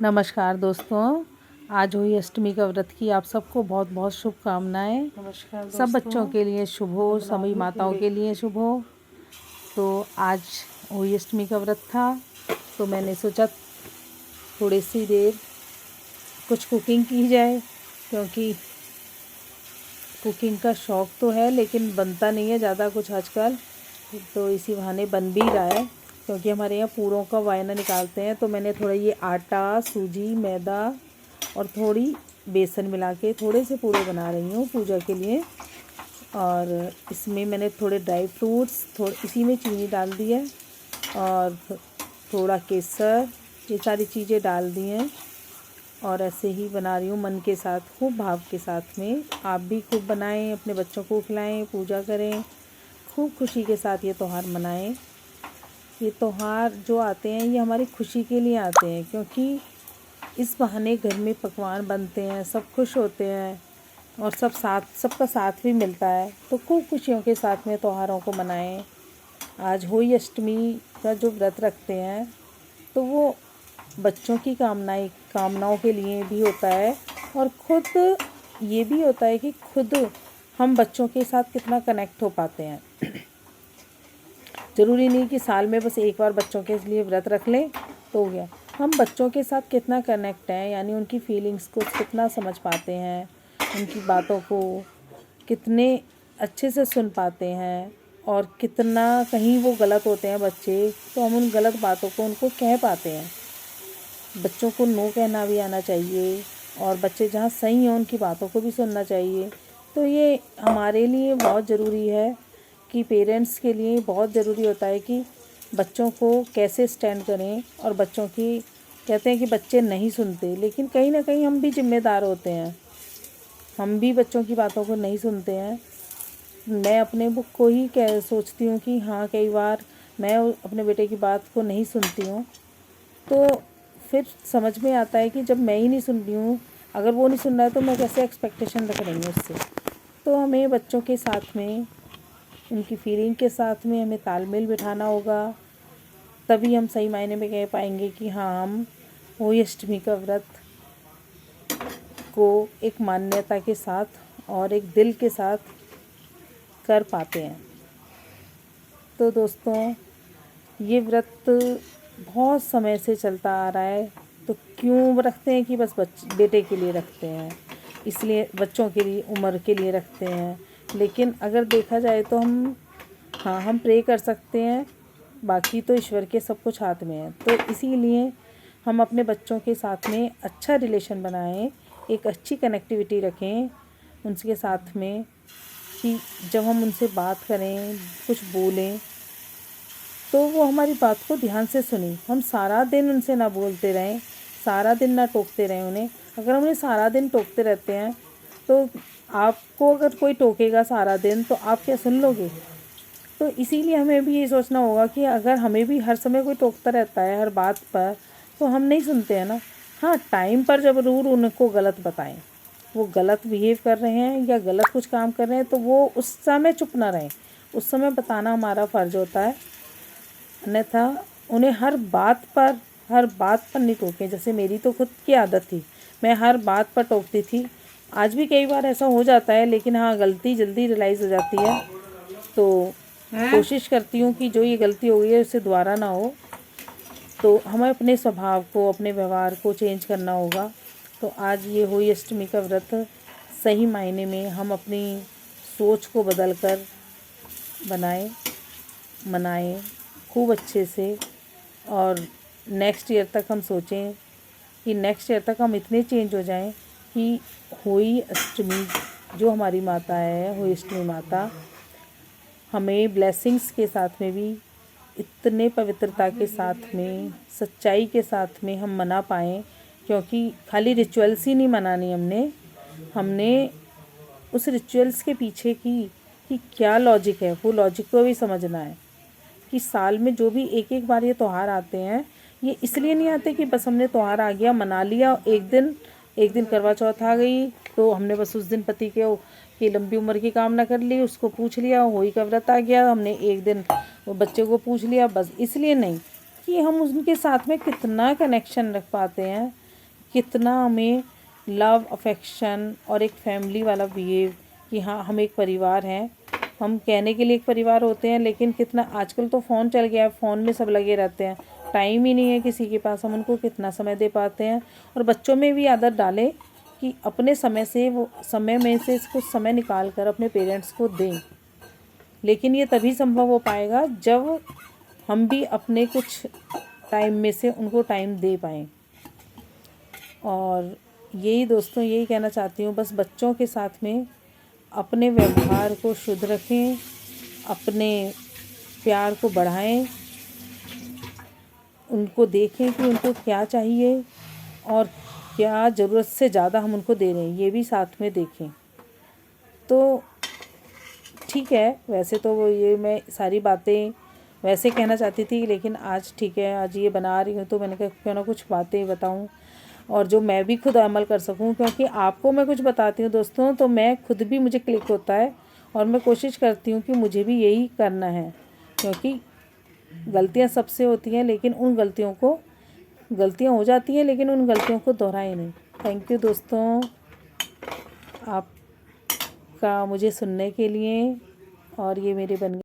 नमस्कार दोस्तों, आज हुई अष्टमी का व्रत की आप सबको बहुत बहुत शुभकामनाएं। नमस्कार सब बच्चों के लिए शुभ हो, सभी माताओं के लिए शुभ हो। तो आज हुई अष्टमी का व्रत था, तो मैंने सोचा थोड़ी सी देर कुछ कुकिंग की जाए, क्योंकि कुकिंग का शौक़ तो है लेकिन बनता नहीं है ज़्यादा कुछ आजकल। तो इसी बहाने बन भी रहा है, क्योंकि हमारे यहाँ पूरों का वायना निकालते हैं। तो मैंने थोड़ा ये आटा, सूजी, मैदा और थोड़ी बेसन मिला के थोड़े से पूरे बना रही हूँ पूजा के लिए। और इसमें मैंने थोड़े ड्राई फ्रूट्स, थोड़े इसी में चीनी डाल दी है और थोड़ा केसर, ये सारी चीज़ें डाल दी हैं। और ऐसे ही बना रही हूँ मन के साथ, खूब भाव के साथ में। आप भी खूब बनाएं, अपने बच्चों को खिलाएं, पूजा करें, खूब खुशी के साथ ये त्यौहार मनाएं। ये त्यौहार जो आते हैं ये हमारी खुशी के लिए आते हैं, क्योंकि इस बहाने घर में पकवान बनते हैं, सब खुश होते हैं और सबका साथ भी मिलता है। तो खूब खुशियों के साथ में त्योहारों को मनाएं। आज होली अष्टमी का जो व्रत रखते हैं तो वो बच्चों की कामनाओं के लिए भी होता है, और खुद ये भी होता है कि खुद हम बच्चों के साथ कितना कनेक्ट हो पाते हैं। ज़रूरी नहीं कि साल में बस एक बार बच्चों के लिए व्रत रख लें तो हो गया। हम बच्चों के साथ कितना कनेक्ट हैं, यानी उनकी फीलिंग्स को कितना समझ पाते हैं, उनकी बातों को कितने अच्छे से सुन पाते हैं, और कितना कहीं वो गलत होते हैं बच्चे तो हम उन गलत बातों को उनको कह पाते हैं। बच्चों को नो कहना भी आना चाहिए, और बच्चे जहाँ सही हैं उनकी बातों को भी सुनना चाहिए। तो ये हमारे लिए बहुत ज़रूरी है कि पेरेंट्स के लिए बहुत ज़रूरी होता है कि बच्चों को कैसे स्टैंड करें। और बच्चों की कहते हैं कि बच्चे नहीं सुनते, लेकिन कहीं ना कहीं हम भी जिम्मेदार होते हैं, हम भी बच्चों की बातों को नहीं सुनते हैं। मैं अपने बुक को ही सोचती हूँ कि हाँ, कई बार मैं अपने बेटे की बात को नहीं सुनती हूँ, तो फिर समझ में आता है कि जब मैं ही नहीं सुन रही हूँ, अगर वो नहीं सुन रहा है तो मैं कैसे एक्सपेक्टेशन रख रही हूँ उससे। तो हमें बच्चों के साथ में, उनकी फीलिंग के साथ में हमें तालमेल बिठाना होगा, तभी हम सही मायने में कह पाएंगे कि हाँ, हम होली अष्टमी का व्रत को एक मान्यता के साथ और एक दिल के साथ कर पाते हैं। तो दोस्तों, ये व्रत बहुत समय से चलता आ रहा है, तो क्यों रखते हैं कि बस बेटे के लिए रखते हैं, इसलिए बच्चों के लिए, उम्र के लिए रखते हैं। लेकिन अगर देखा जाए तो हम प्रे कर सकते हैं, बाकी तो ईश्वर के सब कुछ हाथ में है। तो इसीलिए हम अपने बच्चों के साथ में अच्छा रिलेशन बनाएं, एक अच्छी कनेक्टिविटी रखें उनके साथ में, कि जब हम उनसे बात करें, कुछ बोलें, तो वो हमारी बात को ध्यान से सुने। हम सारा दिन उनसे ना बोलते रहें, सारा दिन ना टोकते रहें उन्हें। अगर हम उन्हें सारा दिन टोकते रहते हैं तो आपको अगर कोई टोकेगा सारा दिन तो आप क्या सुन लोगे? तो इसीलिए हमें भी ये सोचना होगा कि अगर हमें भी हर समय कोई टोकता रहता है हर बात पर, तो हम नहीं सुनते हैं ना। हाँ, टाइम पर ज़रूर उनको गलत बताएं, वो गलत बिहेव कर रहे हैं या गलत कुछ काम कर रहे हैं तो वो उस समय चुप ना रहें, उस समय बताना हमारा फ़र्ज़ होता है। अन्यथा उन्हें हर बात पर नहीं टोकें। जैसे मेरी तो खुद की आदत थी, मैं हर बात पर टोकती थी। आज भी कई बार ऐसा हो जाता है, लेकिन हाँ, गलती जल्दी रियलाइज़ हो जाती है। तो कोशिश करती हूँ कि जो ये गलती हो गई है उससे दोबारा ना हो। तो हमें अपने स्वभाव को, अपने व्यवहार को चेंज करना होगा। तो आज ये होली अष्टमी का व्रत सही मायने में हम अपनी सोच को बदल कर मनाएं खूब अच्छे से। और नेक्स्ट ईयर तक हम सोचें कि नेक्स्ट ईयर तक हम इतने चेंज हो जाएं कि होली अष्टमी जो हमारी माता है, होली अष्टमी माता, हमें ब्लेसिंग्स के साथ में भी इतने पवित्रता के साथ में, सच्चाई के साथ में हम मना पाएँ। क्योंकि खाली रिचुअल्स ही नहीं मनानी हमने उस रिचुअल्स के पीछे कि क्या लॉजिक है, वो लॉजिक को भी समझना है। कि साल में जो भी एक एक बार ये त्यौहार आते हैं, ये इसलिए नहीं आते कि बस हमने त्यौहार आ गया मना लिया, एक दिन करवा चौथ आ गई तो हमने बस उस दिन पति की लंबी उम्र की कामना कर ली, उसको पूछ लिया, होली का व्रत आ गया, हमने एक दिन वो बच्चे को पूछ लिया, बस इसलिए नहीं। कि हम उनके साथ में कितना कनेक्शन रख पाते हैं, कितना हमें लव अफेक्शन और एक फैमिली वाला बिहेव कि हाँ हम एक परिवार हैं। हम कहने के लिए एक परिवार होते हैं, लेकिन कितना आजकल तो फ़ोन चल गया है, फ़ोन में सब लगे रहते हैं, टाइम ही नहीं है किसी के पास, हम उनको कितना समय दे पाते हैं। और बच्चों में भी आदत डालें कि अपने समय से वो समय में से कुछ समय निकाल कर अपने पेरेंट्स को दें। लेकिन ये तभी संभव हो पाएगा जब हम भी अपने कुछ टाइम में से उनको टाइम दे पाएँ। और यही दोस्तों, यही कहना चाहती हूँ, बस बच्चों के साथ में अपने व्यवहार को शुद्ध रखें, अपने प्यार को बढ़ाएं, उनको देखें कि उनको क्या चाहिए और क्या ज़रूरत से ज़्यादा हम उनको दे रहे हैं, ये भी साथ में देखें। तो ठीक है, वैसे तो ये मैं सारी बातें वैसे कहना चाहती थी, लेकिन आज ठीक है, आज ये बना रही हूँ तो मैंने कहा क्यों ना कुछ बातें बताऊँ और जो मैं भी खुद अमल कर सकूँ। क्योंकि आपको मैं कुछ बताती हूँ दोस्तों, तो मैं खुद भी, मुझे क्लिक होता है और मैं कोशिश करती हूँ कि मुझे भी यही करना है। क्योंकि गलतियाँ सबसे होती हैं, लेकिन गलतियाँ हो जाती हैं, लेकिन उन गलतियों को दोहराएं नहीं। थैंक यू दोस्तों, आपका मुझे सुनने के लिए। और ये मेरे बन